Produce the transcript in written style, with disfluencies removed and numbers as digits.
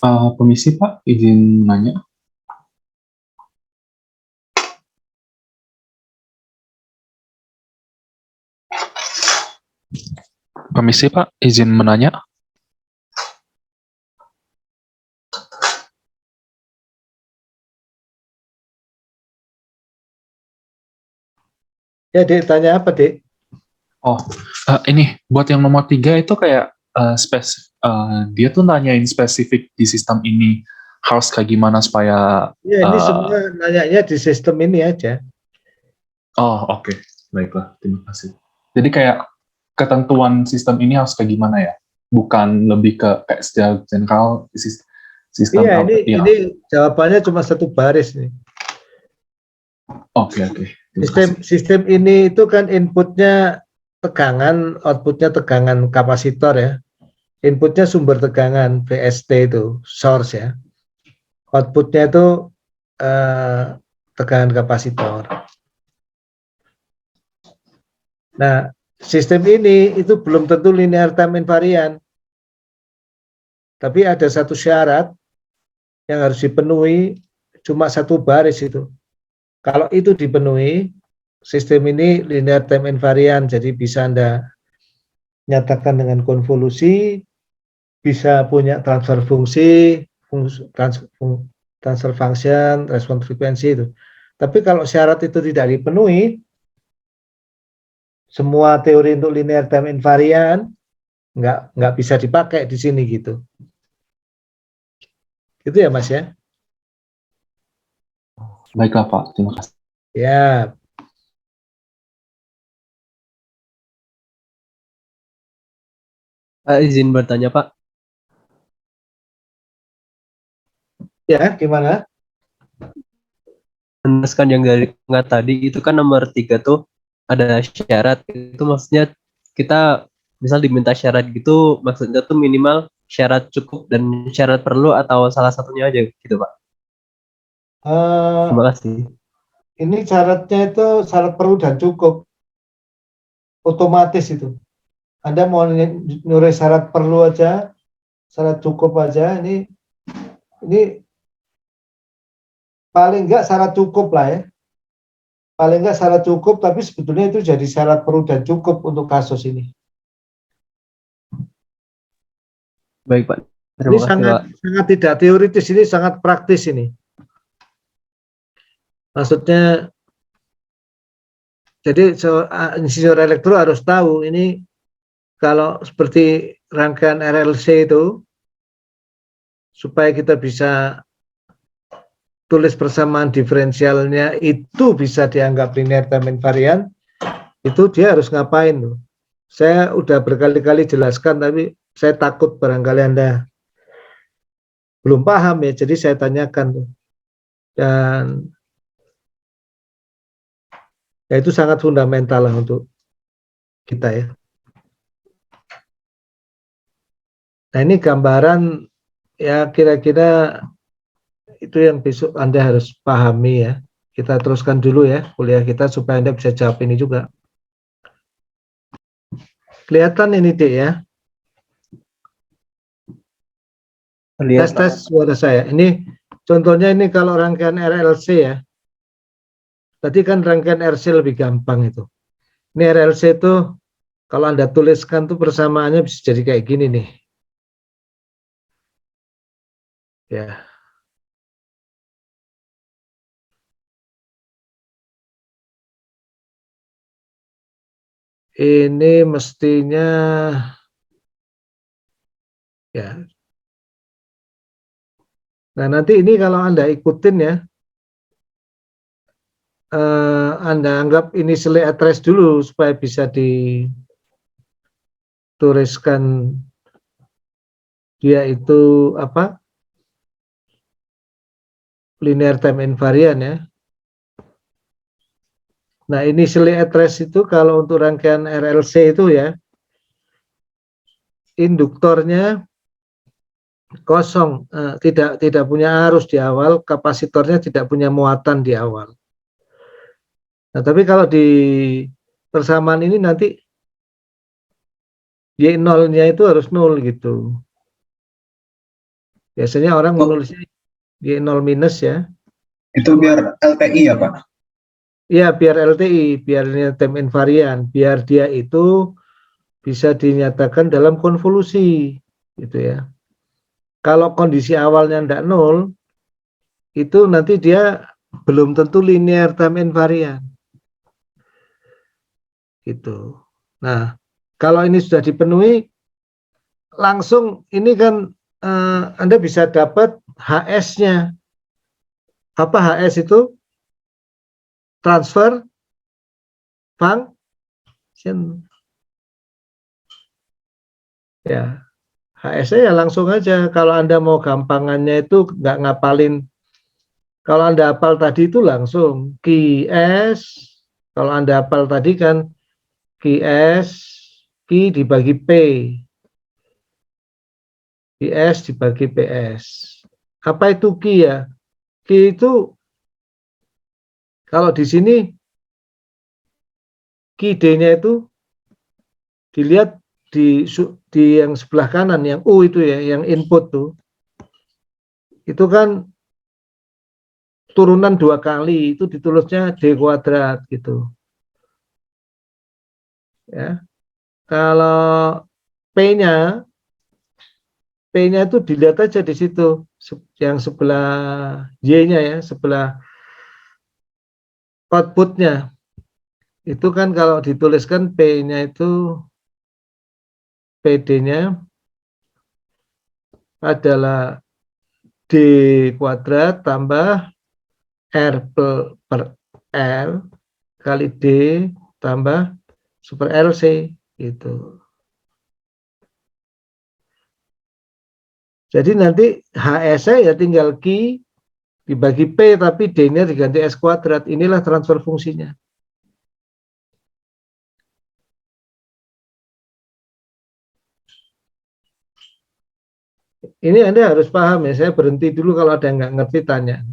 Permisi Pak, izin nanya. Permisi Pak, izin menanya. Ya, Dek, tanya apa, Dek? Oh, ini buat yang nomor 3 itu kayak dia tuh nanyain spesifik di sistem ini harus kayak gimana supaya. Ya, ini semua nanyanya di sistem ini aja. Oh, oke. Baiklah, terima kasih. Jadi kayak ketentuan sistem ini harus kayak gimana ya? Bukan lebih ke kayak secara general sistem Iya, apa? Ya. ini jawabannya cuma satu baris nih. Oke. Terima kasih. Sistem ini itu kan inputnya tegangan, outputnya tegangan kapasitor ya. Inputnya sumber tegangan VST itu, source ya. Outputnya itu tegangan kapasitor. Nah, sistem ini itu belum tentu linear time invariant. Tapi ada satu syarat yang harus dipenuhi, cuma satu baris itu. Kalau itu dipenuhi, sistem ini linear time invariant, jadi bisa Anda nyatakan dengan konvolusi, bisa punya transfer fungsi, transfer function, respon frekuensi itu. Tapi kalau syarat itu tidak dipenuhi, semua teori untuk linear time invariant nggak bisa dipakai di sini gitu. Itu ya Mas ya. Baiklah Pak, terima kasih. Ya. Izin bertanya Pak. Ya, gimana? Meneruskan yang dari tengah tadi itu kan nomor 3 tuh ada syarat, itu maksudnya kita misal diminta syarat gitu, maksudnya tuh minimal syarat cukup dan syarat perlu atau salah satunya aja gitu Pak. Terima kasih. Ini syaratnya itu syarat perlu dan cukup, otomatis itu. Anda mau nulis syarat perlu aja, syarat cukup aja, ini paling enggak syarat cukup lah ya. Paling enggak syarat cukup, tapi sebetulnya itu jadi syarat perlu dan cukup untuk kasus ini. Baik Pak. Ini sangat tidak teoritis, ini sangat praktis ini. Maksudnya, jadi insinyur elektro harus tahu ini kalau seperti rangkaian RLC itu, supaya kita bisa tulis persamaan diferensialnya itu bisa dianggap linear time invariant, itu dia harus ngapain tuh? Saya udah berkali-kali jelaskan, tapi saya takut barangkali Anda belum paham ya, jadi saya tanyakan tuh. Dan ya itu sangat fundamental lah untuk kita ya. Nah ini gambaran ya kira-kira itu yang besok Anda harus pahami ya. Kita teruskan dulu ya kuliah kita supaya Anda bisa jawab ini juga. Kelihatan ini Dek ya. Tes suara saya. Ini contohnya ini kalau rangkaian RLC ya. Tadi kan rangkaian RC lebih gampang itu. Ini RLC itu kalau Anda tuliskan tuh persamaannya bisa jadi kayak gini nih. Ya. Ini mestinya ya. Nah, nanti ini kalau Anda ikutin ya, Anda anggap initially address dulu supaya bisa dituliskan dia itu apa? Linear time invariant ya. Nah, initially address itu kalau untuk rangkaian RLC itu ya, induktornya kosong, tidak punya arus di awal, kapasitornya tidak punya muatan di awal. Nah, tapi kalau di persamaan ini nanti Y0-nya itu harus 0 gitu. Biasanya orang Oh. menulisnya Y0 minus ya. Itu biar LTI ya Pak? Iya, biar LTI, biar time invariant, biar dia itu bisa dinyatakan dalam konvolusi, gitu ya. Kalau kondisi awalnya tidak nol, itu nanti dia belum tentu linear time invariant, gitu. Nah, kalau ini sudah dipenuhi, langsung ini kan Anda bisa dapat HS-nya. Apa HS itu? Transfer function. Ya, HS-nya ya langsung aja. Kalau Anda mau gampangannya itu nggak ngapalin. Kalau Anda hafal tadi itu langsung QS. Kalau Anda hafal tadi kan QS, Q dibagi P. QS dibagi PS. Apa itu Q ya? Q itu kalau di sini QD-nya itu dilihat di yang sebelah kanan, yang U itu ya, yang input tuh. Itu kan turunan 2 kali, itu ditulisnya D kuadrat gitu. Ya. Kalau P-nya itu dilihat aja di situ, yang sebelah Y-nya ya, sebelah outputnya. Itu kan kalau dituliskan P-nya itu, PD-nya adalah D kuadrat tambah R per L kali D tambah super LC gitu. Jadi nanti HS-nya ya tinggal Q dibagi P, tapi D-nya diganti S kuadrat. Inilah transfer fungsinya. Ini Anda harus paham ya, saya berhenti dulu kalau ada yang nggak ngerti tanya.